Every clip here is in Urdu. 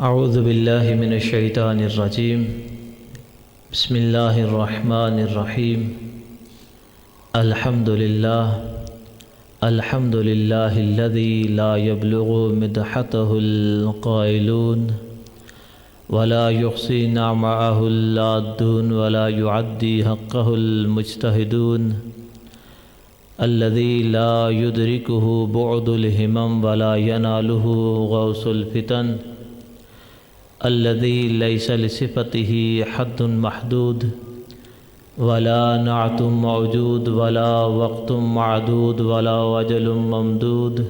اعوذ باللہ من الشیطان الرجیم بسم اللہ الرحمن الرحیم الحمد للہ الذی لا یبلغ مدحته القائلون ولا يحصي نعمه العادون ولا يعدي حقه المجتهدون الذي لا يدركه بعد الهمم ولا يناله غوص الفتن الذي ليس لصفته حد محدود ولا نعت موجود ولا وقت معدود ولا وجل ممدود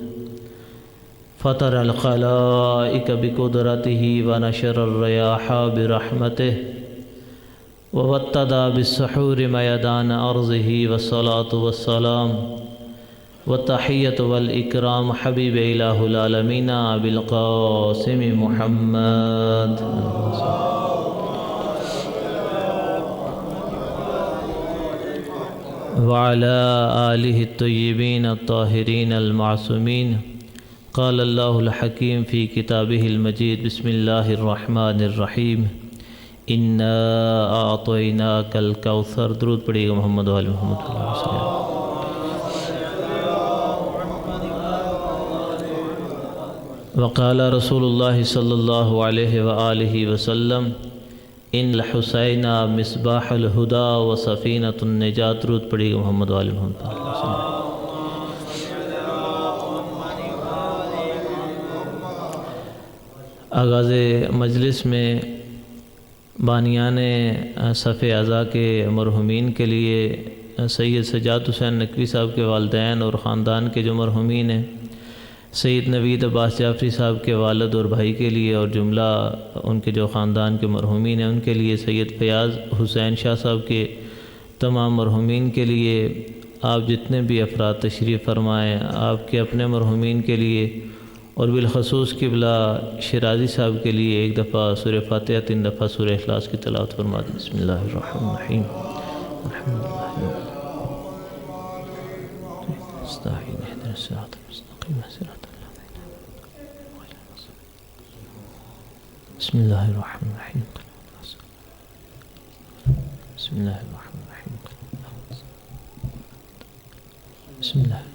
فطر الخلائق بقدرته ونشر الرياح برحمته ووتد بالسحور ميدان أرضه والصلاة والسلام والتحية والإكرام حبيب إله العالمين أبي القاسم محمد وعلى آله الطيبين الطاهرين المعصومين قال الله الحكيم في كتابه المجيد بسم الله الرحمن الرحيم إنا أعطيناك الكوثر درود پڑھیے گا محمد و آل محمد صلی اللہ علیہ وسلم. وقال رسول اللہ صلی اللہ علیہ وآلہ وسلم ان الحسین مصباح الہدا و سفینۃ النجات. درود پڑھیے گا محمد و آل محمد صلی اللہ علیہ وسلم. آغاز مجلس میں بانیان صف اعضاء کے مرحومین کے لیے سید سجاد حسین نقوی صاحب کے والدین اور خاندان کے جو مرحومین ہیں، سید نوید عباس جعفری صاحب کے والد اور بھائی کے لیے، اور جملہ ان کے جو خاندان کے مرحومین ہیں ان کے لیے، سید فیاض حسین شاہ صاحب کے تمام مرحومین کے لیے، آپ جتنے بھی افراد تشریف فرمائیں، آپ کے اپنے مرحومین کے لیے، اور بالخصوص قبلہ شیرازی صاحب کے لیے ایک دفعہ سورہ فاتحہ 3 دفعہ سورہ اخلاص کی تلاوت فرما دیں. بسم اللہ الرحمن الرحیم الحمدللہ استعین اهدنا الصراط المستقیم صراط الذین بسم اللہ الرحمن الرحیم بسم اللہ الرحمن الرحیم بسم اللہ الرحمن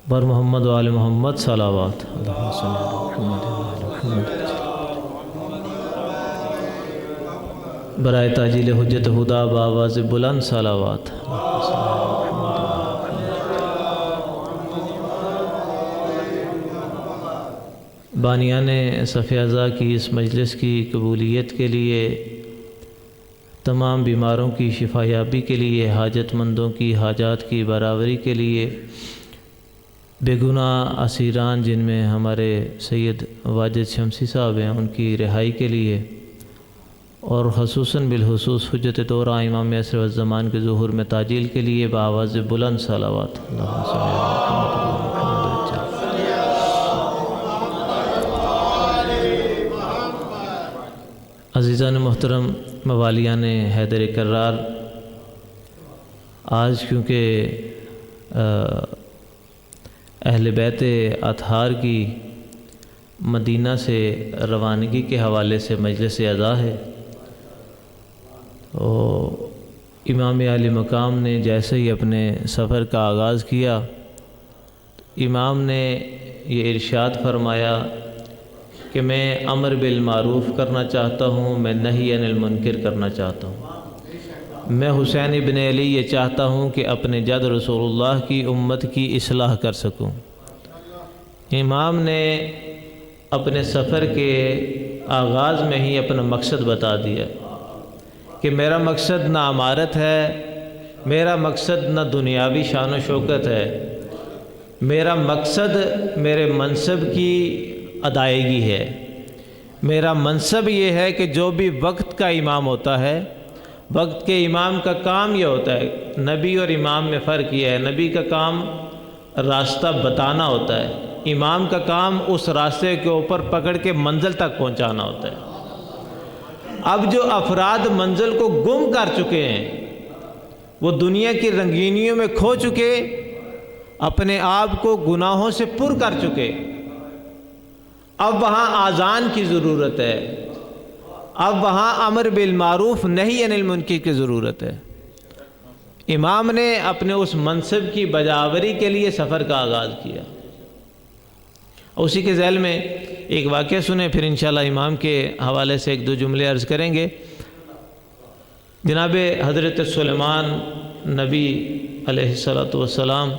بر محمد و آل محمد صلوات. اللہم صلی علی محمد و آل محمد. برائے تاجیل حجت خدا بآواز بلند صلوات. بانیان صف اعضاء کی اس مجلس کی قبولیت کے لیے، تمام بیماروں کی شفا یابی کے لیے، حاجت مندوں کی حاجات کی برابری کے لیے، بے گناہ اسیران جن میں ہمارے سید واجد شمسی صاحب ہیں ان کی رہائی کے لیے، اور خصوصاً بالخصوص حجت دورہ امام عصر والزمان کے ظہور میں تعجیل کے لیے بآواز بلند صلوات. اللہم صلی علی محمد. عزیزان محترم، موالیان حیدر کرار، آج کیونکہ اہل بیت اطہار کی مدینہ سے روانگی کے حوالے سے مجلس اعزاء ہے، امام عالی مقام نے جیسے ہی اپنے سفر کا آغاز کیا، امام نے یہ ارشاد فرمایا کہ میں امر بالمعروف کرنا چاہتا ہوں، میں نہی عن المنکر کرنا چاہتا ہوں. میں حسین ابن علی یہ چاہتا ہوں کہ اپنے جد رسول اللہ کی امت کی اصلاح کر سکوں. امام نے اپنے سفر کے آغاز میں ہی اپنا مقصد بتا دیا کہ میرا مقصد نہ عمارت ہے، میرا مقصد نہ دنیاوی شان و شوکت ہے، میرا مقصد میرے منصب کی ادائیگی ہے. میرا منصب یہ ہے کہ جو بھی وقت کا امام ہوتا ہے، وقت کے امام کا کام یہ ہوتا ہے، نبی اور امام میں فرق یہ ہے، نبی کا کام راستہ بتانا ہوتا ہے، امام کا کام اس راستے کے اوپر پکڑ کے منزل تک پہنچانا ہوتا ہے. اب جو افراد منزل کو گم کر چکے ہیں، وہ دنیا کی رنگینیوں میں کھو چکے، اپنے آپ کو گناہوں سے پر کر چکے، اب وہاں آذان کی ضرورت ہے، اب وہاں امر بالمعروف نہی عن المنکر کی ضرورت ہے۔ امام نے اپنے اس منصب کی بجاوری کے لیے سفر کا آغاز کیا۔ اسی کے ذیل میں ایک واقعہ سنیں، پھر انشاءاللہ امام کے حوالے سے ایک دو جملے عرض کریں گے۔ جناب حضرت سلیمان نبی علیہ السلام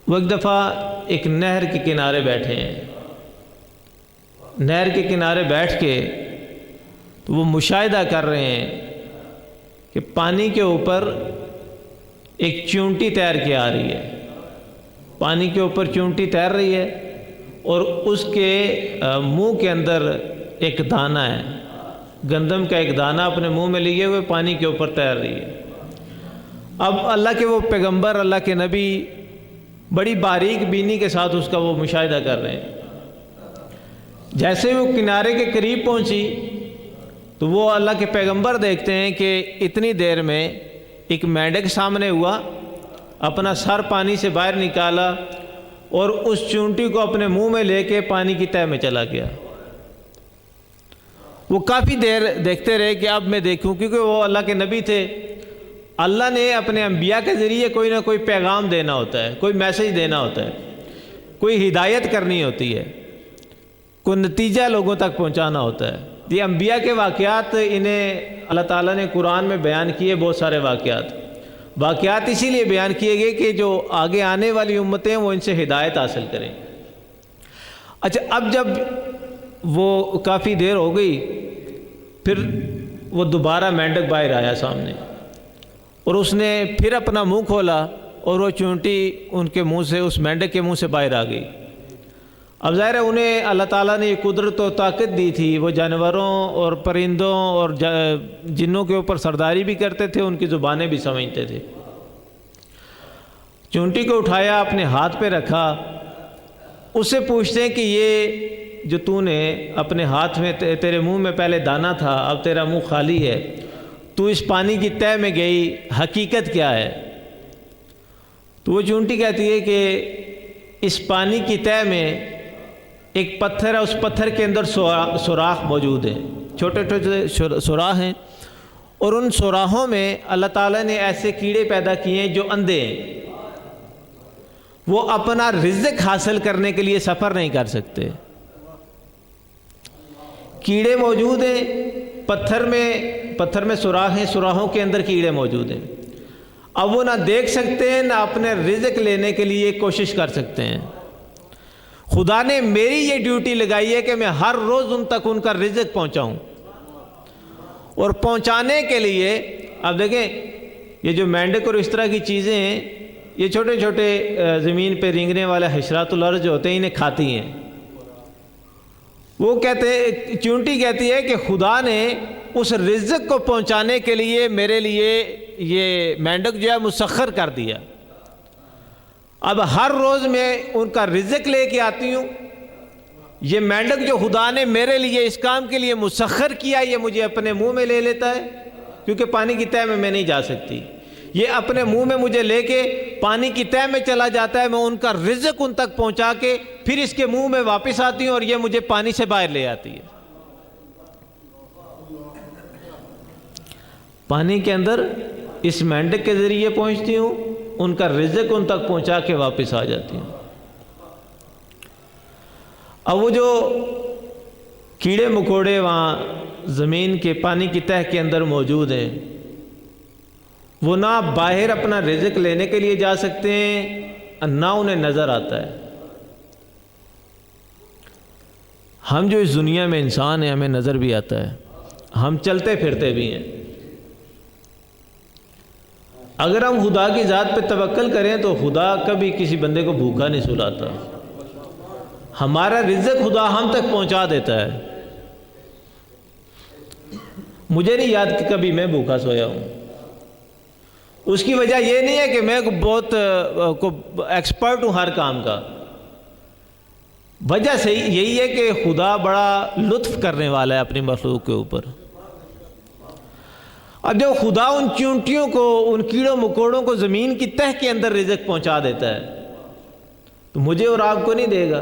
وہ ایک دفعہ ایک نہر کے کنارے بیٹھے ہیں۔ نہر کے کنارے بیٹھ کے تو وہ مشاہدہ کر رہے ہیں کہ پانی کے اوپر ایک چونٹی تیر کے آ رہی ہے، پانی کے اوپر چونٹی تیر رہی ہے اور اس کے منہ کے اندر ایک دانہ ہے، گندم کا ایک دانہ اپنے منہ میں لیے ہوئے پانی کے اوپر تیر رہی ہے۔ اب اللہ کے وہ پیغمبر، اللہ کے نبی بڑی باریک بینی کے ساتھ اس کا وہ مشاہدہ کر رہے ہیں۔ جیسے وہ کنارے کے قریب پہنچی تو وہ اللہ کے پیغمبر دیکھتے ہیں کہ اتنی دیر میں ایک مینڈک سامنے ہوا، اپنا سر پانی سے باہر نکالا اور اس چونٹی کو اپنے منہ میں لے کے پانی کی تہہ میں چلا گیا۔ وہ کافی دیر دیکھتے رہے کہ اب میں دیکھوں، کیونکہ وہ اللہ کے نبی تھے۔ اللہ نے اپنے انبیاء کے ذریعے کوئی نہ کوئی پیغام دینا ہوتا ہے، کوئی میسیج دینا ہوتا ہے، کوئی ہدایت کرنی ہوتی ہے، کوئی نتیجہ لوگوں تک پہنچانا ہوتا ہے۔ یہ انبیاء کے واقعات انہیں اللہ تعالیٰ نے قرآن میں بیان کیے، بہت سارے واقعات اسی لیے بیان کیے گئے کہ جو آگے آنے والی امتیں وہ ان سے ہدایت حاصل کریں۔ اچھا، اب جب وہ کافی دیر ہو گئی، پھر وہ دوبارہ مینڈک باہر آیا سامنے اور اس نے پھر اپنا منہ کھولا اور وہ چونٹی ان کے منہ سے، اس مینڈک کے منہ سے باہر آ گئی۔ اب ظاہر ہے انہیں اللہ تعالیٰ نے یہ قدرت و طاقت دی تھی، وہ جانوروں اور پرندوں اور جنوں کے اوپر سرداری بھی کرتے تھے، ان کی زبانیں بھی سمجھتے تھے۔ چونٹی کو اٹھایا، اپنے ہاتھ پہ رکھا، اس سے پوچھتے ہیں کہ یہ جو تو نے اپنے ہاتھ میں، تیرے منہ میں پہلے دانہ تھا، اب تیرا منہ خالی ہے، تو اس پانی کی تہہ میں گئی، حقیقت کیا ہے؟ تو وہ چونٹی کہتی ہے کہ اس پانی کی تہہ میں ایک پتھر ہے، اس پتھر کے اندر سوراخ موجود ہیں، چھوٹے چھوٹے سوراخ ہیں، اور ان سوراخوں میں اللہ تعالیٰ نے ایسے کیڑے پیدا کیے ہیں جو اندھے ہیں، وہ اپنا رزق حاصل کرنے کے لیے سفر نہیں کر سکتے۔ کیڑے موجود ہیں پتھر میں سوراخ ہیں، سوراخوں کے اندر کیڑے موجود ہیں۔ اب وہ نہ دیکھ سکتے ہیں، نہ اپنے رزق لینے کے لیے کوشش کر سکتے ہیں۔ خدا نے میری یہ ڈیوٹی لگائی ہے کہ میں ہر روز ان تک ان کا رزق پہنچاؤں، اور پہنچانے کے لیے اب دیکھیں یہ جو مینڈک اور اس طرح کی چیزیں ہیں، یہ چھوٹے چھوٹے زمین پہ رینگنے والے حشرات الارض جو ہوتے ہیں، انہیں کھاتی ہیں۔ وہ کہتے ہیں، چونٹی کہتی ہے کہ خدا نے اس رزق کو پہنچانے کے لیے میرے لیے یہ مینڈک جو ہے مسخر کر دیا۔ اب ہر روز میں ان کا رزق لے کے آتی ہوں۔ یہ مینڈک جو خدا نے میرے لیے اس کام کے لیے مسخر کیا، یہ مجھے اپنے منہ میں لے لیتا ہے، کیونکہ پانی کی تہہ میں نہیں جا سکتی۔ یہ اپنے منہ میں مجھے لے کے پانی کی تہہ میں چلا جاتا ہے، میں ان کا رزق ان تک پہنچا کے پھر اس کے منہ میں واپس آتی ہوں، اور یہ مجھے پانی سے باہر لے آتی ہے۔ پانی کے اندر اس مینڈک کے ذریعے پہنچتی ہوں، ان کا رزق ان تک پہنچا کے واپس آ جاتی ہوں۔ اب وہ جو کیڑے مکوڑے وہاں زمین کے پانی کی تہہ کے اندر موجود ہیں، وہ نہ باہر اپنا رزق لینے کے لیے جا سکتے ہیں، نہ انہیں نظر آتا ہے۔ ہم جو اس دنیا میں انسان ہیں، ہمیں نظر بھی آتا ہے، ہم چلتے پھرتے بھی ہیں۔ اگر ہم خدا کی ذات پہ توکل کریں تو خدا کبھی کسی بندے کو بھوکا نہیں سلاتا، ہمارا رزق خدا ہم تک پہنچا دیتا ہے۔ مجھے نہیں یاد کہ کبھی میں بھوکا سویا ہوں۔ اس کی وجہ یہ نہیں ہے کہ میں بہت ایکسپرٹ ہوں ہر کام کا، وجہ سے یہی ہے کہ خدا بڑا لطف کرنے والا ہے اپنی مخلوق کے اوپر۔ اب جب خدا ان چونٹیوں کو، ان کیڑوں مکوڑوں کو زمین کی تہ کے اندر رزق پہنچا دیتا ہے تو مجھے اور آپ کو نہیں دے گا؟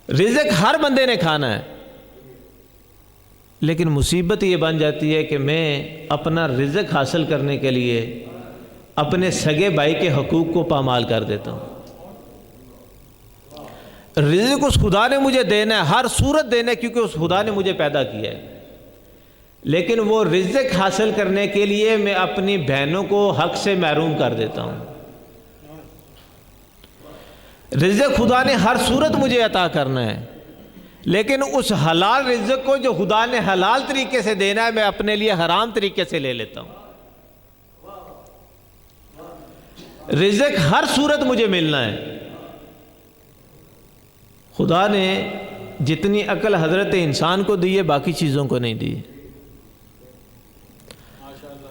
رزق ہر بندے نے کھانا ہے، لیکن مصیبت یہ بن جاتی ہے کہ میں اپنا رزق حاصل کرنے کے لیے اپنے سگے بھائی کے حقوق کو پامال کر دیتا ہوں۔ رزق اس خدا نے مجھے دینا ہے، ہر صورت دینا ہے، کیونکہ اس خدا نے مجھے پیدا کیا ہے، لیکن وہ رزق حاصل کرنے کے لیے میں اپنی بہنوں کو حق سے محروم کر دیتا ہوں۔ رزق خدا نے ہر صورت مجھے عطا کرنا ہے، لیکن اس حلال رزق کو جو خدا نے حلال طریقے سے دینا ہے میں اپنے لیے حرام طریقے سے لے لیتا ہوں۔ رزق ہر صورت مجھے ملنا ہے۔ خدا نے جتنی عقل حضرت انسان کو دی ہے باقی چیزوں کو نہیں دی۔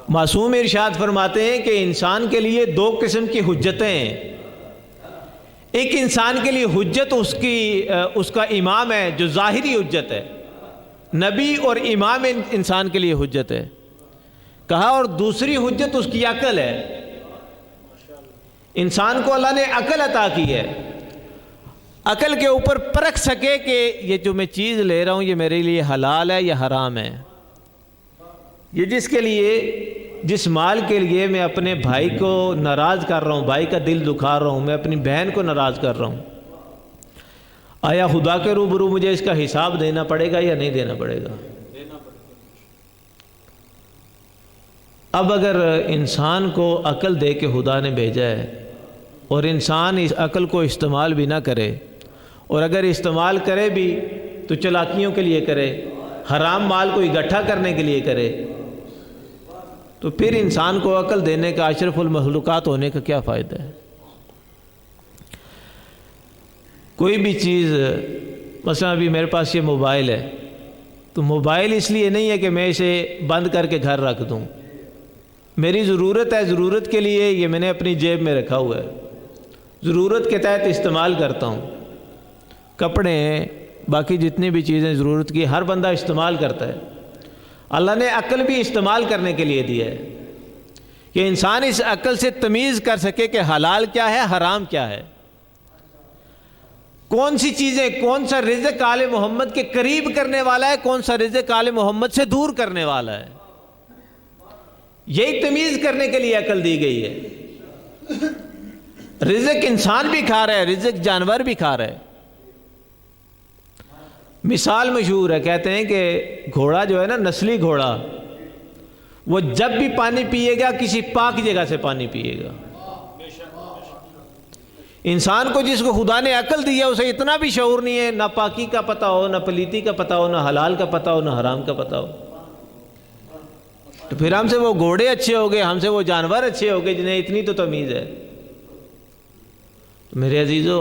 معصوم ارشاد فرماتے ہیں کہ انسان کے لیے دو قسم کی حجتیں ہیں۔ ایک انسان کے لیے حجت اس کا امام ہے جو ظاہری حجت ہے، نبی اور امام انسان کے لیے حجت ہے کہا، اور دوسری حجت اس کی عقل ہے۔ انسان کو اللہ نے عقل عطا کی ہے، عقل کے اوپر پرکھ سکے کہ یہ جو میں چیز لے رہا ہوں یہ میرے لیے حلال ہے یا حرام ہے۔ یہ جس مال کے لیے میں اپنے بھائی کو ناراض کر رہا ہوں، بھائی کا دل دکھا رہا ہوں، میں اپنی بہن کو ناراض کر رہا ہوں، آیا خدا کے روبرو مجھے اس کا حساب دینا پڑے گا یا نہیں دینا پڑے گا؟ اب اگر انسان کو عقل دے کے خدا نے بھیجا ہے اور انسان اس عقل کو استعمال بھی نہ کرے، اور اگر استعمال کرے بھی تو چلاکیوں کے لیے کرے، حرام مال کو اکٹھا کرنے کے لیے کرے، تو پھر انسان کو عقل دینے کا، اشرف المخلوقات ہونے کا کیا فائدہ ہے؟ کوئی بھی چیز، مثلا ابھی میرے پاس یہ موبائل ہے تو موبائل اس لیے نہیں ہے کہ میں اسے بند کر کے گھر رکھ دوں، میری ضرورت ہے، ضرورت کے لیے یہ میں نے اپنی جیب میں رکھا ہوا ہے، ضرورت کے تحت استعمال کرتا ہوں۔ کپڑے ہیں، باقی جتنی بھی چیزیں ضرورت کی ہر بندہ استعمال کرتا ہے۔ اللہ نے عقل بھی استعمال کرنے کے لیے دی ہے کہ انسان اس عقل سے تمیز کر سکے کہ حلال کیا ہے، حرام کیا ہے، کون سی چیزیں، کون سا رزق آل محمد کے قریب کرنے والا ہے، کون سا رزق آل محمد سے دور کرنے والا ہے۔ یہی تمیز کرنے کے لیے عقل دی گئی ہے۔ رزق انسان بھی کھا رہا ہے، رزق جانور بھی کھا رہا ہے۔ مثال مشہور ہے، کہتے ہیں کہ گھوڑا جو ہے نا، نسلی گھوڑا، وہ جب بھی پانی پیے گا کسی پاک جگہ سے پانی پیے گا۔ انسان کو جس کو خدا نے عقل دی ہے اسے اتنا بھی شعور نہیں ہے، نہ پاکی کا پتہ ہو، نہ پلیتی کا پتہ ہو، نہ حلال کا پتہ ہو، نہ حرام کا پتہ ہو، تو پھر ہم سے وہ گھوڑے اچھے ہو گئے، ہم سے وہ جانور اچھے ہو گئے جنہیں اتنی تو تمیز ہے۔ تو میرے عزیزو،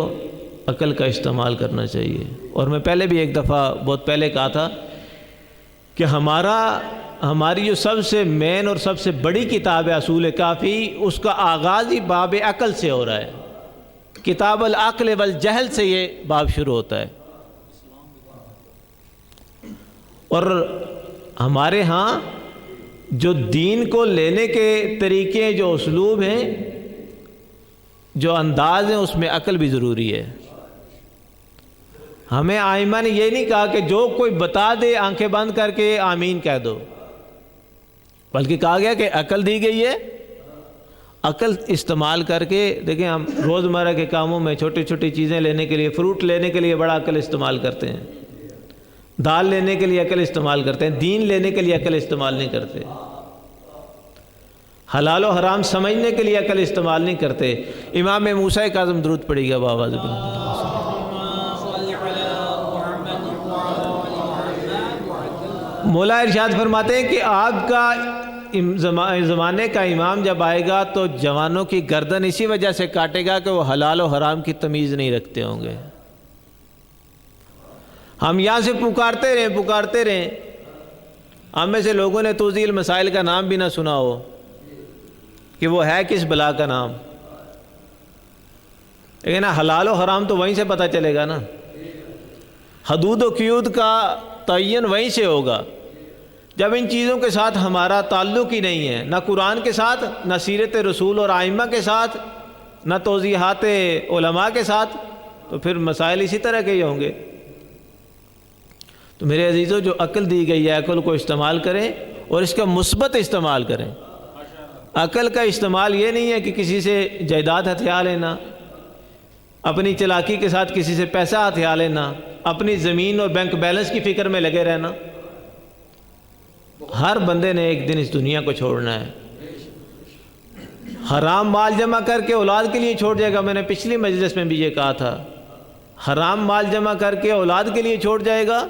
عقل کا استعمال کرنا چاہیے۔ اور میں پہلے بھی ایک دفعہ بہت پہلے کہا تھا کہ ہماری جو سب سے مین اور سب سے بڑی کتاب ہے اصول کافی، اس کا آغاز ہی باب عقل سے ہو رہا ہے۔ کتاب العقل والجہل سے یہ باب شروع ہوتا ہے۔ اور ہمارے ہاں جو دین کو لینے کے طریقے، جو اسلوب ہیں، جو انداز ہیں، اس میں عقل بھی ضروری ہے۔ ہمیں آئمہ نے یہ نہیں کہا کہ جو کوئی بتا دے آنکھیں بند کر کے آمین کہہ دو، بلکہ کہا گیا کہ عقل دی گئی ہے، عقل استعمال کر کے دیکھیں۔ ہم روزمرہ کے کاموں میں چھوٹی چھوٹی چیزیں لینے کے لیے، فروٹ لینے کے لیے بڑا عقل استعمال کرتے ہیں، دال لینے کے لیے عقل استعمال کرتے ہیں، دین لینے کے لیے عقل استعمال نہیں کرتے، حلال و حرام سمجھنے کے لیے عقل استعمال نہیں کرتے۔ امام موسیٰ کاظم درود پڑھی گا بابا زبان۔ مولا ارشاد فرماتے ہیں کہ آپ کا زمانے کا امام جب آئے گا تو جوانوں کی گردن اسی وجہ سے کاٹے گا کہ وہ حلال و حرام کی تمیز نہیں رکھتے ہوں گے۔ ہم یہاں سے پکارتے رہیں، ہم میں سے لوگوں نے توضیح المسائل کا نام بھی نہ سنا ہو کہ وہ ہے کس بلا کا نام، لیکن حلال و حرام تو وہیں سے پتہ چلے گا نا، حدود و قیود کا تعین وہیں سے ہوگا۔ جب ان چیزوں کے ساتھ ہمارا تعلق ہی نہیں ہے، نہ قرآن کے ساتھ، نہ سیرت رسول اور ائمہ کے ساتھ، نہ توضیحات علماء کے ساتھ، تو پھر مسائل اسی طرح کے ہی ہوں گے۔ تو میرے عزیزوں، جو عقل دی گئی ہے عقل کو استعمال کریں اور اس کا مثبت استعمال کریں۔ عقل کا استعمال یہ نہیں ہے کہ کسی سے جائیداد ہتھیا لینا، اپنی چلاکی کے ساتھ کسی سے پیسہ ہتھیا لینا، اپنی زمین اور بینک بیلنس کی فکر میں لگے رہنا۔ ہر بندے نے ایک دن اس دنیا کو چھوڑنا ہے۔ حرام مال جمع کر کے اولاد کے لیے چھوڑ جائے گا، میں نے پچھلی مجلس میں بھی یہ کہا تھا، حرام مال جمع کر کے اولاد کے لیے چھوڑ جائے گا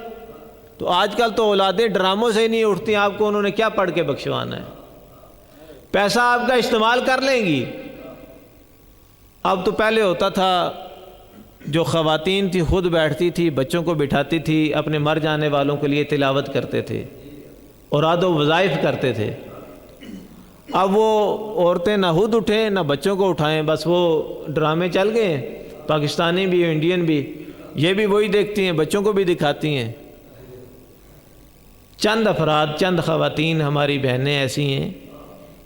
تو آج کل تو اولادیں ڈراموں سے ہی نہیں اٹھتی، آپ کو انہوں نے کیا پڑھ کے بخشوانا ہے؟ پیسہ آپ کا استعمال کر لیں گی۔ اب تو پہلے ہوتا تھا جو خواتین تھی خود بیٹھتی تھی، بچوں کو بٹھاتی تھی، اپنے مر جانے والوں کے لیے تلاوت کرتے تھے، اوراد و وظائف کرتے تھے۔ اب وہ عورتیں نہ خود اٹھیں نہ بچوں کو اٹھائیں، بس وہ ڈرامے چل گئے ہیں، پاکستانی بھی انڈین بھی، یہ بھی وہی دیکھتی ہیں، بچوں کو بھی دکھاتی ہیں۔ چند افراد، چند خواتین ہماری بہنیں ایسی ہیں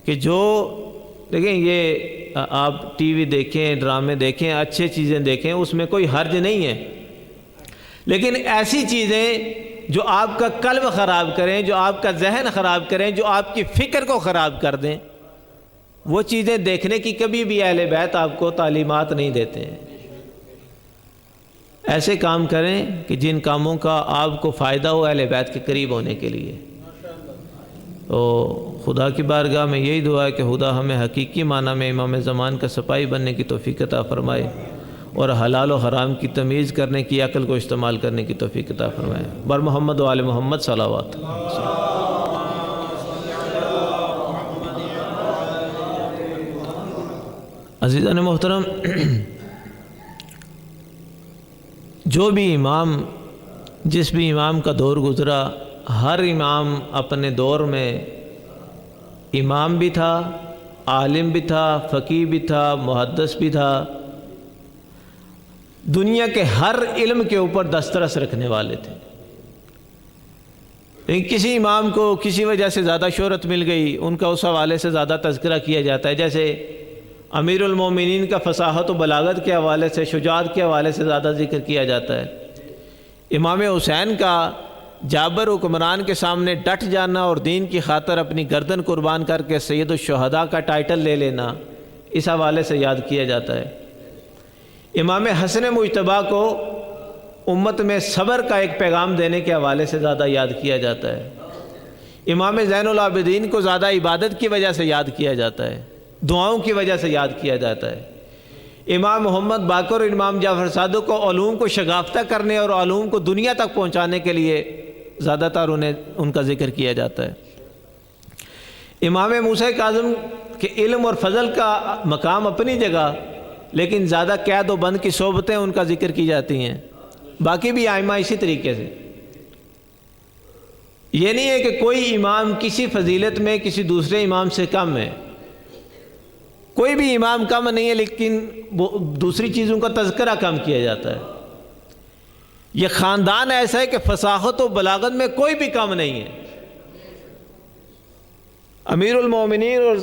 کہ جو دیکھیں، یہ آپ ٹی وی دیکھیں، ڈرامے دیکھیں، اچھے چیزیں دیکھیں، اس میں کوئی حرج نہیں ہے، لیکن ایسی چیزیں جو آپ کا قلب خراب کریں، جو آپ کا ذہن خراب کریں، جو آپ کی فکر کو خراب کر دیں، وہ چیزیں دیکھنے کی کبھی بھی اہل بیت آپ کو تعلیمات نہیں دیتے ہیں۔ ایسے کام کریں کہ جن کاموں کا آپ کو فائدہ ہو اہل بیت کے قریب ہونے کے لیے۔ تو خدا کی بارگاہ میں یہی دعا ہے کہ خدا ہمیں حقیقی معنی میں امام زمان کا سپاہی بننے کی توفیق عطا فرمائے اور حلال و حرام کی تمیز کرنے کی عقل کو استعمال کرنے کی توفیق عطا فرمائے۔ بر محمد و آل محمد صلوات۔ عزیزان محترم، جو بھی امام، جس بھی امام کا دور گزرا، ہر امام اپنے دور میں امام بھی تھا، عالم بھی تھا، فقیہ بھی تھا، محدث بھی تھا، دنیا کے ہر علم کے اوپر دسترس رکھنے والے تھے۔ لیکن کسی امام کو کسی وجہ سے زیادہ شہرت مل گئی، ان کا اس حوالے سے زیادہ تذکرہ کیا جاتا ہے، جیسے امیر المومنین کا فصاحت و بلاغت کے حوالے سے، شجاعت کے حوالے سے زیادہ ذکر کیا جاتا ہے۔ امام حسین کا جابر حکمران کے سامنے ڈٹ جانا اور دین کی خاطر اپنی گردن قربان کر کے سید الشہداء کا ٹائٹل لے لینا، اس حوالے سے یاد کیا جاتا ہے۔ امام حسن مجتبیٰ کو امت میں صبر کا ایک پیغام دینے کے حوالے سے زیادہ یاد کیا جاتا ہے۔ امام زین العابدین کو زیادہ عبادت کی وجہ سے یاد کیا جاتا ہے، دعاؤں کی وجہ سے یاد کیا جاتا ہے۔ امام محمد باقر اور امام جعفر صادق کو علوم کو شگافتہ کرنے اور علوم کو دنیا تک پہنچانے کے لیے زیادہ تر ان کا ذکر کیا جاتا ہے۔ امام موسیٰ کاظم کے علم اور فضل کا مقام اپنی جگہ، لیکن زیادہ قید و بند کی صحبتیں ان کا ذکر کی جاتی ہیں۔ باقی بھی ائمہ اسی طریقے سے۔ یہ نہیں ہے کہ کوئی امام کسی فضیلت میں کسی دوسرے امام سے کم ہے، کوئی بھی امام کم نہیں ہے، لیکن دوسری چیزوں کا تذکرہ کم کیا جاتا ہے۔ یہ خاندان ایسا ہے کہ فصاحت و بلاغت میں کوئی بھی کم نہیں ہے۔ امیر المومنین اور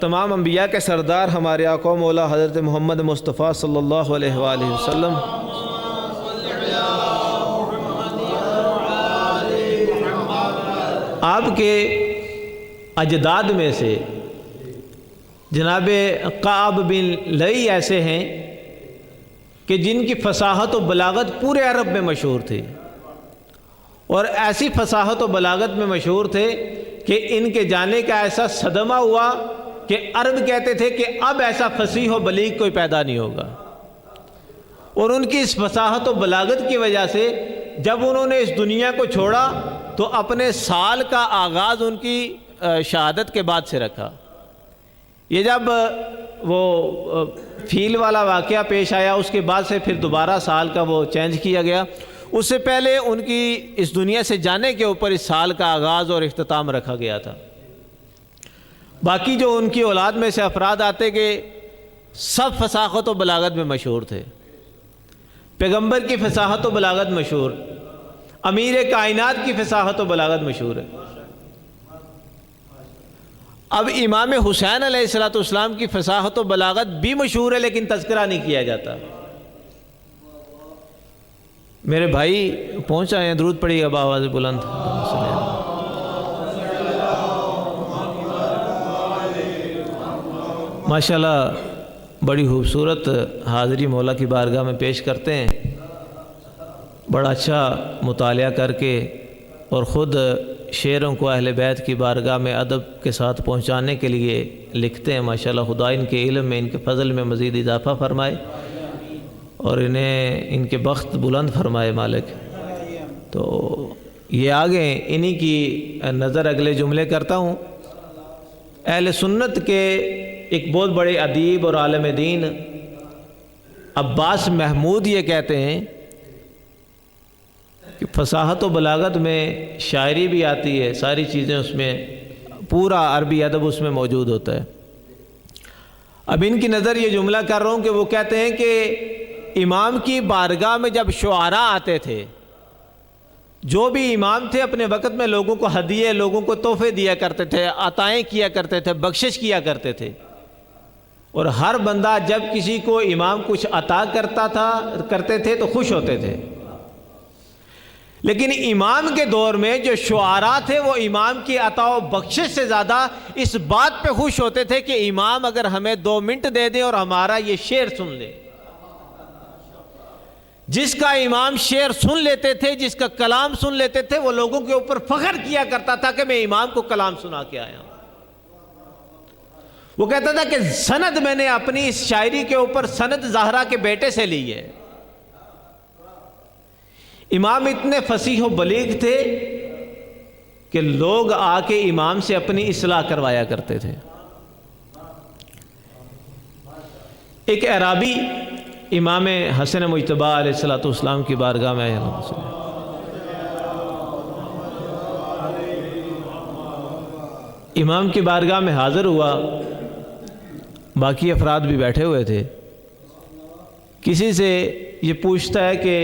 تمام انبیاء کے سردار ہمارے آقا و مولا حضرت محمد مصطفیٰ صلی اللہ علیہ وآلہ وسلم آپ کے اجداد میں سے جناب کعب بن لئی ایسے ہیں کہ جن کی فصاحت و بلاغت پورے عرب میں مشہور تھی، اور ایسی فصاحت و بلاغت میں مشہور تھے کہ ان کے جانے کا ایسا صدمہ ہوا کہ عرب کہتے تھے کہ اب ایسا فصیح و بلیغ کوئی پیدا نہیں ہوگا۔ اور ان کی اس فصاحت و بلاغت کی وجہ سے جب انہوں نے اس دنیا کو چھوڑا تو اپنے سال کا آغاز ان کی شہادت کے بعد سے رکھا۔ یہ جب وہ فیل والا واقعہ پیش آیا، اس کے بعد سے پھر دوبارہ سال کا وہ چینج کیا گیا۔ اس سے پہلے ان کی اس دنیا سے جانے کے اوپر اس سال کا آغاز اور اختتام رکھا گیا تھا۔ باقی جو ان کی اولاد میں سے افراد آتے کہ سب فصاحت و بلاغت میں مشہور تھے، پیغمبر کی فصاحت و بلاغت مشہور، امیر کائنات کی فصاحت و بلاغت مشہور ہے۔ اب امام حسین علیہ السلام کی فصاحت و بلاغت بھی مشہور ہے، لیکن تذکرہ نہیں کیا جاتا۔ میرے بھائی پہنچ آئے ہیں، درود پڑھیے گا بآواز بلند۔ ماشاءاللہ بڑی خوبصورت حاضری مولا کی بارگاہ میں پیش کرتے ہیں، بڑا اچھا مطالعہ کر کے اور خود شعروں کو اہل بیت کی بارگاہ میں ادب کے ساتھ پہنچانے کے لیے لکھتے ہیں۔ ماشاءاللہ خدا ان کے علم میں، ان کے فضل میں مزید اضافہ فرمائے اور انہیں ان کے بخت بلند فرمائے مالک۔ تو یہ آگے انہی کی نظر اگلے جملے کرتا ہوں۔ اہل سنت کے ایک بہت بڑے ادیب اور عالم دین عباس محمود یہ کہتے ہیں کہ فصاحت و بلاغت میں شاعری بھی آتی ہے، ساری چیزیں اس میں، پورا عربی ادب اس میں موجود ہوتا ہے۔ اب ان کی نظر یہ جملہ کر رہا ہوں کہ وہ کہتے ہیں کہ امام کی بارگاہ میں جب شعراء آتے تھے، جو بھی امام تھے اپنے وقت میں لوگوں کو ہدیے، لوگوں کو تحفے دیا کرتے تھے، عطائیں کیا کرتے تھے، بخشش کیا کرتے تھے، اور ہر بندہ جب کسی کو امام کچھ عطا کرتے تھے تو خوش ہوتے تھے۔ لیکن امام کے دور میں جو شعراء تھے وہ امام کی عطا و بخشش سے زیادہ اس بات پہ خوش ہوتے تھے کہ امام اگر ہمیں 2 منٹ دے دیں اور ہمارا یہ شعر سن لیں۔ جس کا امام شعر سن لیتے تھے، جس کا کلام سن لیتے تھے، وہ لوگوں کے اوپر فخر کیا کرتا تھا کہ میں امام کو کلام سنا کے آیا ہوں۔ وہ کہتا تھا کہ سند میں نے اپنی اس شاعری کے اوپر سند زہرا کے بیٹے سے لی ہے۔ امام اتنے فصیح و بلیغ تھے کہ لوگ آ کے امام سے اپنی اصلاح کروایا کرتے تھے۔ ایک اعرابی امام حسن مجتبی علیہ السلام کی بارگاہ میں آئے، امام کی بارگاہ میں حاضر ہوا، باقی افراد بھی بیٹھے ہوئے تھے۔ کسی سے یہ پوچھتا ہے کہ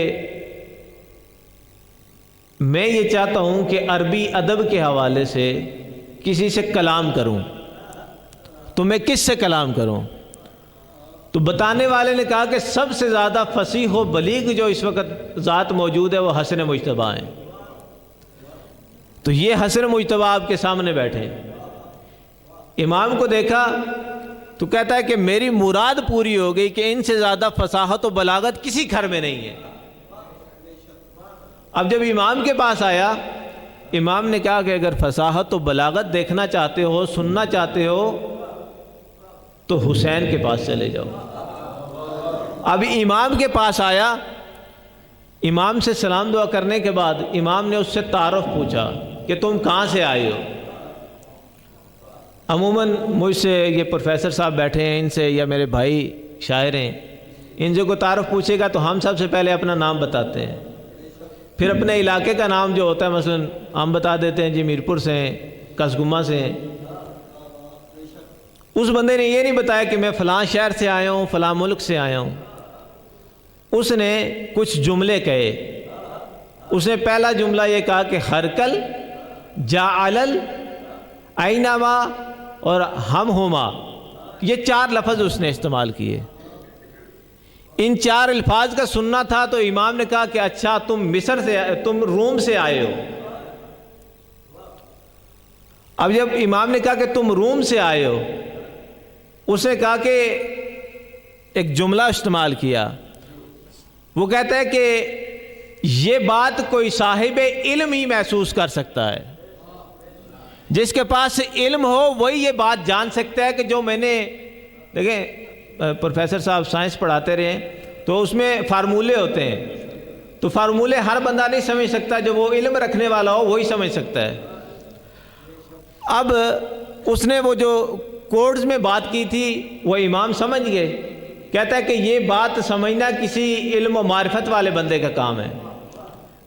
میں یہ چاہتا ہوں کہ عربی ادب کے حوالے سے کسی سے کلام کروں، تو میں کس سے کلام کروں؟ تو بتانے والے نے کہا کہ سب سے زیادہ فصیح و بلیغ جو اس وقت ذات موجود ہے وہ حسن مجتبی ہیں۔ تو یہ حسن مجتبی آپ کے سامنے بیٹھے، امام کو دیکھا تو کہتا ہے کہ میری مراد پوری ہو گئی کہ ان سے زیادہ فصاحت و بلاغت کسی گھر میں نہیں ہے۔ اب جب امام کے پاس آیا، امام نے کہا کہ اگر فصاحت و بلاغت دیکھنا چاہتے ہو، سننا چاہتے ہو تو حسین کے پاس چلے جاؤ۔ اب امام کے پاس آیا، امام سے سلام دعا کرنے کے بعد امام نے اس سے تعارف پوچھا کہ تم کہاں سے آئے ہو؟ عموماً مجھ سے یہ پروفیسر صاحب بیٹھے ہیں، ان سے یا میرے بھائی شاعر ہیں، ان سے کوئی تعارف پوچھے گا تو ہم سب سے پہلے اپنا نام بتاتے ہیں، پھر اپنے علاقے کا نام جو ہوتا ہے، مثلا ہم بتا دیتے ہیں جی میرپور سے ہیں، کسگمہ سے ہیں۔ اس بندے نے یہ نہیں بتایا کہ میں فلاں شہر سے آیا ہوں، فلاں ملک سے آیا ہوں۔ اس نے کچھ جملے کہے۔ اس نے پہلا جملہ یہ کہا کہ خرکل جعلل اینما اور ہم ہما، یہ 4 لفظ اس نے استعمال کیے۔ ان 4 الفاظ کا سننا تھا تو امام نے کہا کہ اچھا تم روم سے آئے ہو۔ اب جب امام نے کہا کہ تم روم سے آئے ہو، اس نے کہا کہ ایک جملہ استعمال کیا، وہ کہتا ہے کہ یہ بات کوئی صاحب علم ہی محسوس کر سکتا ہے، جس کے پاس علم ہو وہی یہ بات جان سکتا ہے کہ جو میں نے، دیکھیں پروفیسر صاحب سائنس پڑھاتے رہے ہیں تو اس میں فارمولے ہوتے ہیں، تو فارمولے ہر بندہ نہیں سمجھ سکتا، جو وہ علم رکھنے والا ہو وہی سمجھ سکتا ہے۔ اب اس نے وہ جو کوڈز میں بات کی تھی وہ امام سمجھ گئے۔ کہتا ہے کہ یہ بات سمجھنا کسی علم و معرفت والے بندے کا کام ہے،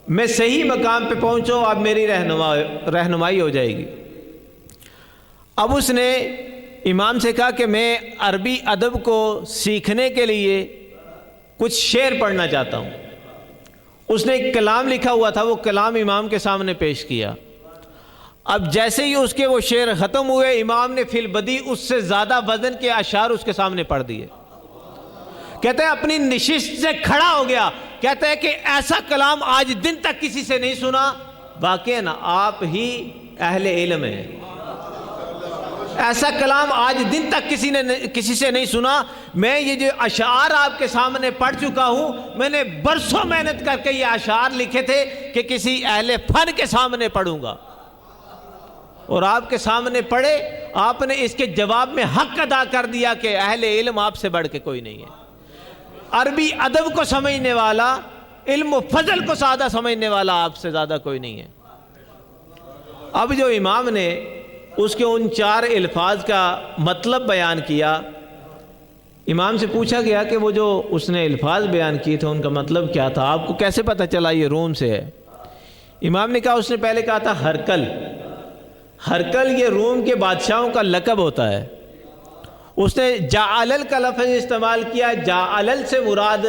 میں صحیح مقام پہ پہنچوں، اب میری رہنمائی ہو جائے گی۔ اب اس نے امام سے کہا کہ میں عربی ادب کو سیکھنے کے لیے کچھ شعر پڑھنا چاہتا ہوں۔ اس نے ایک کلام لکھا ہوا تھا، وہ کلام امام کے سامنے پیش کیا۔ اب جیسے ہی اس کے وہ شعر ختم ہوئے، امام نے فی البدی اس سے زیادہ وزن کے اشعار اس کے سامنے پڑھ دیے۔ کہتے ہیں اپنی نشست سے کھڑا ہو گیا، کہتے ہیں کہ ایسا کلام آج دن تک کسی سے نہیں سنا، واقعی نا آپ ہی اہل علم ہیں۔ ایسا کلام آج دن تک کسی سے نہیں سنا۔ میں یہ جو اشعار آپ کے سامنے پڑھ چکا ہوں، میں نے برسوں محنت کر کے یہ اشعار لکھے تھے کہ کسی اہل فن کے سامنے پڑھوں گا، اور آپ کے سامنے پڑھے۔ آپ نے اس کے جواب میں حق ادا کر دیا کہ اہل علم آپ سے بڑھ کے کوئی نہیں ہے۔ عربی ادب کو سمجھنے والا، علم و فضل کو سادہ سمجھنے والا آپ سے زیادہ کوئی نہیں ہے۔ اب جو امام نے اس کے ان 4 الفاظ کا مطلب بیان کیا، امام سے پوچھا گیا کہ وہ جو اس نے الفاظ بیان کیے تھے ان کا مطلب کیا تھا، آپ کو کیسے پتہ چلا یہ روم سے ہے؟ امام نے کہا، اس نے پہلے کہا تھا ہرکل۔ ہرکل یہ روم کے بادشاہوں کا لقب ہوتا ہے۔ اس نے جعلل کا لفظ استعمال کیا۔ جعلل سے مراد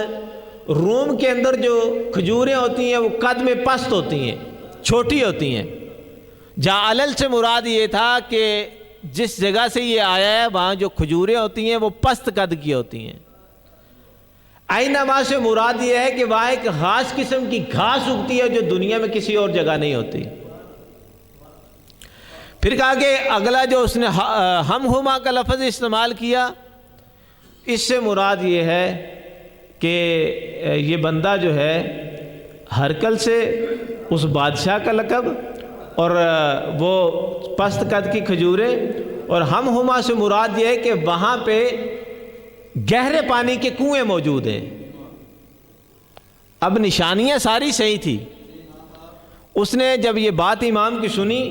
روم کے اندر جو کھجوریں ہوتی ہیں وہ قد میں پست ہوتی ہیں، چھوٹی ہوتی ہیں۔ جعلل سے مراد یہ تھا کہ جس جگہ سے یہ آیا ہے وہاں جو کھجوریں ہوتی ہیں وہ پست قد کی ہوتی ہیں۔ اینما سے مراد یہ ہے کہ وہاں ایک خاص قسم کی گھاس اگتی ہے جو دنیا میں کسی اور جگہ نہیں ہوتی۔ پھر کہا کہ اگلا جو اس نے ہم ہما کا لفظ استعمال کیا، اس سے مراد یہ ہے کہ یہ بندہ جو ہے ہرکل سے اس بادشاہ کا لقب، اور وہ پست قد کی کھجوریں، اور ہم ہما سے مراد یہ ہے کہ وہاں پہ گہرے پانی کے کنویں موجود ہیں۔ اب نشانیاں ساری صحیح تھی۔ اس نے جب یہ بات امام کی سنی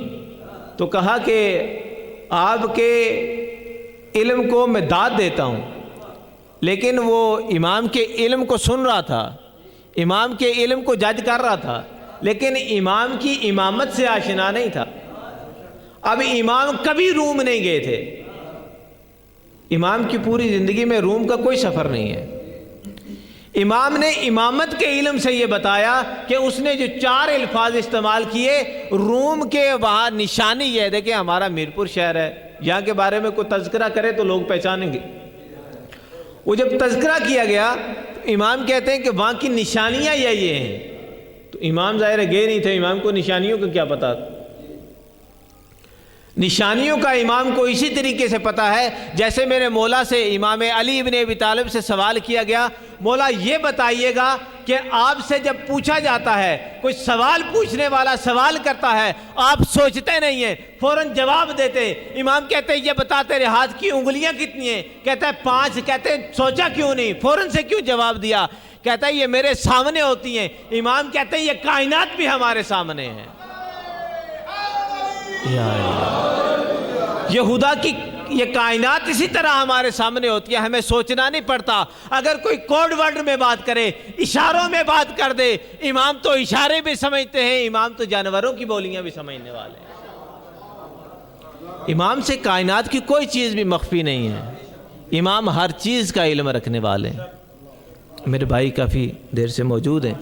تو کہا کہ آپ کے علم کو میں داد دیتا ہوں، لیکن وہ امام کے علم کو سن رہا تھا، امام کے علم کو جج کر رہا تھا، لیکن امام کی امامت سے آشنا نہیں تھا۔ اب امام کبھی روم نہیں گئے تھے، امام کی پوری زندگی میں روم کا کوئی سفر نہیں ہے۔ امام نے امامت کے علم سے یہ بتایا کہ اس نے جو 4 الفاظ استعمال کیے، روم کے وہاں نشانی یہ ہے، دیکھیں ہمارا میرپور شہر ہے، یہاں کے بارے میں کوئی تذکرہ کرے تو لوگ پہچانیں گے۔ وہ جب تذکرہ کیا گیا تو امام کہتے ہیں کہ وہاں کی نشانیاں یہ ہیں۔ تو امام ظاہر ہے گئے نہیں تھے، امام کو نشانیوں کا کیا پتا؟ نشانیوں کا امام کو اسی طریقے سے پتا ہے جیسے میرے مولا سے، امام علی ابن ابی طالب سے سوال کیا گیا، مولا یہ بتائیے گا کہ آپ سے جب پوچھا جاتا ہے، کوئی سوال پوچھنے والا سوال کرتا ہے، آپ سوچتے نہیں ہیں، فوراً جواب دیتے ہیں۔ امام کہتے ہیں یہ بتا تیرے ہاتھ کی انگلیاں کتنی ہیں؟ کہتا ہے 5۔ کہتے ہیں سوچا کیوں نہیں، فوراً سے کیوں جواب دیا؟ کہتا ہے یہ میرے سامنے ہوتی ہیں۔ امام کہتے ہیں یہ کائنات بھی ہمارے سامنے ہے۔ یہ خدا کی یہ کائنات اسی طرح ہمارے سامنے ہوتی ہے، ہمیں سوچنا نہیں پڑتا۔ اگر کوئی کوڈ ورڈ میں بات کرے، اشاروں میں بات کر دے، امام تو اشارے بھی سمجھتے ہیں، امام تو جانوروں کی بولیاں بھی سمجھنے والے ہیں۔ امام سے کائنات کی کوئی چیز بھی مخفی نہیں ہے، امام ہر چیز کا علم رکھنے والے ہیں۔ میرے بھائی کافی دیر سے موجود ہیں،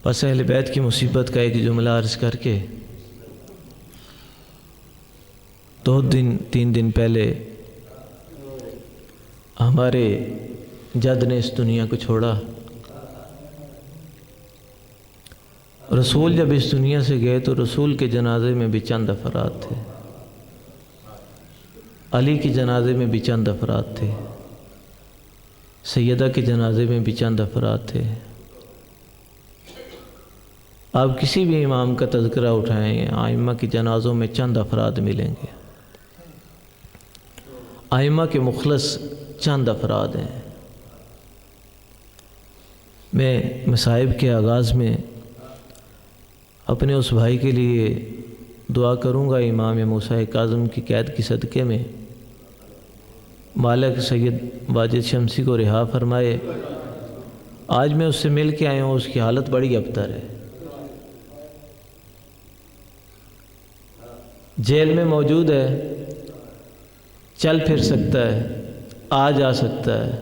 بس اہل بیت کی مصیبت کا ایک جملہ عرض کر کے 2-3 دن پہلے ہمارے جد نے اس دنیا کو چھوڑا۔ رسول جب اس دنیا سے گئے تو رسول کے جنازے میں بھی چند افراد تھے، علی کے جنازے میں بھی چند افراد تھے، سیدہ کے جنازے میں بھی چند افراد تھے۔ آپ کسی بھی امام کا تذکرہ اٹھائیں، ائمہ کے جنازوں میں چند افراد ملیں گے، ائمہ کے مخلص چند افراد ہیں۔ میں مصائب کے آغاز میں اپنے اس بھائی کے لیے دعا کروں گا، امام موسیٰ کاظم کی قید کی صدقے میں مالک سید واجد شمسی کو رہا فرمائے۔ آج میں اس سے مل کے آیا ہوں، اس کی حالت بڑی ابتر ہے، جیل میں موجود ہے، چل پھر سکتا ہے، آ جا سکتا ہے،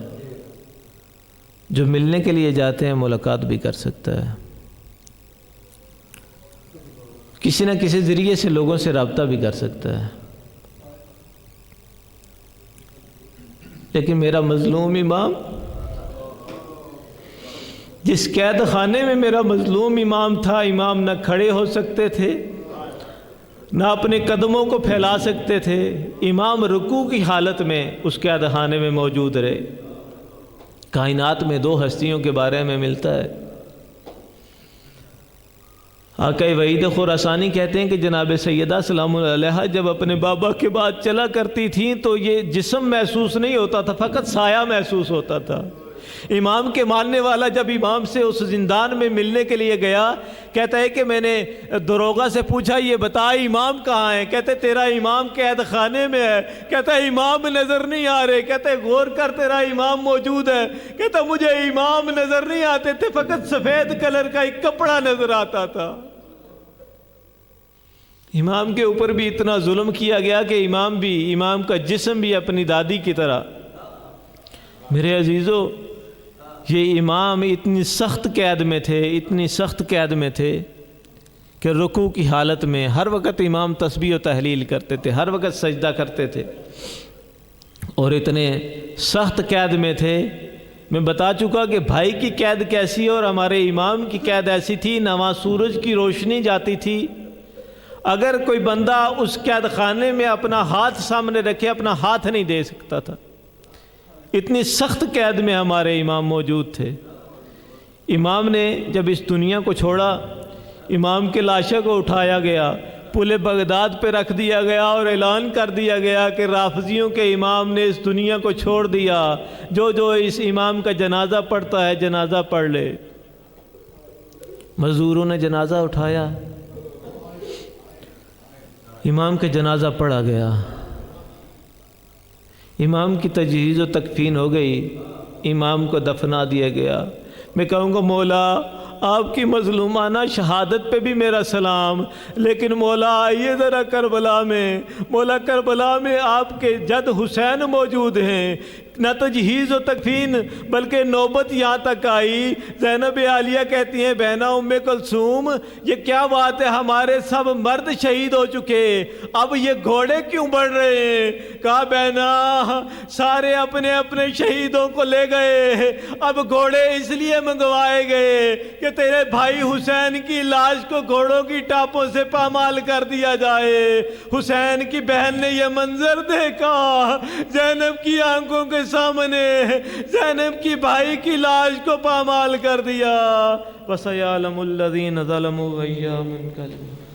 جو ملنے کے لیے جاتے ہیں ملاقات بھی کر سکتا ہے، کسی نہ کسی ذریعے سے لوگوں سے رابطہ بھی کر سکتا ہے، لیکن میرا مظلوم امام، جس قید خانے میں میرا مظلوم امام تھا، امام نہ کھڑے ہو سکتے تھے، نہ اپنے قدموں کو پھیلا سکتے تھے، امام رکوع کی حالت میں اس قید خانے میں موجود رہے۔ کائنات میں دو ہستیوں کے بارے میں ملتا ہے، آقا وحید خراسانی کہتے ہیں کہ جناب سیدہ سلام اللہ علیہا جب اپنے بابا کے بعد چلا کرتی تھیں تو یہ جسم محسوس نہیں ہوتا تھا، فقط سایہ محسوس ہوتا تھا۔ امام کے ماننے والا جب امام سے اس زندان میں ملنے کے لیے گیا، کہتا ہے کہ میں نے دروغہ سے پوچھا یہ بتا امام کہاں ہے؟ کہتے تیرا امام قید خانے میں ہے۔ کہتا ہے امام نظر نہیں آ رہے۔ کہتے غور کر تیرا امام موجود ہے۔ کہتا مجھے امام نظر نہیں آتے تھے، فقط سفید کلر کا ایک کپڑا نظر آتا تھا۔ امام کے اوپر بھی اتنا ظلم کیا گیا کہ امام کا جسم بھی اپنی دادی کی طرح۔ میرے عزیزو، یہ امام اتنی سخت قید میں تھے، اتنی سخت قید میں تھے کہ رکوع کی حالت میں ہر وقت امام تسبیح و تحلیل کرتے تھے، ہر وقت سجدہ کرتے تھے، اور اتنے سخت قید میں تھے۔ میں بتا چکا کہ بھائی کی قید کیسی ہے اور ہمارے امام کی قید ایسی تھی، نہ وہاں سورج کی روشنی جاتی تھی۔ اگر کوئی بندہ اس قید خانے میں اپنا ہاتھ سامنے رکھے، اپنا ہاتھ نہیں دے سکتا تھا، اتنی سخت قید میں ہمارے امام موجود تھے۔ امام نے جب اس دنیا کو چھوڑا، امام کے لاشوں کو اٹھایا گیا، پل بغداد پہ رکھ دیا گیا اور اعلان کر دیا گیا کہ رافضیوں کے امام نے اس دنیا کو چھوڑ دیا، جو اس امام کا جنازہ پڑھتا ہے جنازہ پڑھ لے۔ مزدوروں نے جنازہ اٹھایا، امام کا جنازہ پڑھا گیا، امام کی تجہیز و تکفین ہو گئی، امام کو دفنا دیا گیا۔ میں کہوں گا مولا آپ کی مظلومانہ شہادت پہ بھی میرا سلام، لیکن مولا آئیے ذرا کربلا میں، مولا کربلا میں آپ کے جد حسین موجود ہیں۔ نہ تجہیز و تکفین بلکہ نوبت یہاں تک آئی، زینب عالیہ کہتی ہیں بہنہ ام کلثوم یہ کیا بات ہے، ہمارے سب مرد شہید ہو چکے، اب یہ گھوڑے کیوں بڑھ رہے ہیں؟ کہا بہنہ سارے اپنے اپنے شہیدوں کو لے گئے، اب گھوڑے اس لیے منگوائے گئے کہ تیرے بھائی حسین کی لاش کو گھوڑوں کی ٹاپوں سے پامال کر دیا جائے۔ حسین کی بہن نے یہ منظر دیکھا، زینب کی آنکھوں کے سامنے زینب کی بھائی کی لاش کو پامال کر دیا۔ وَسَيَعْلَمُ الَّذِينَ ظَلَمُوا وَأَيَّامٌ كَلِمَةٌ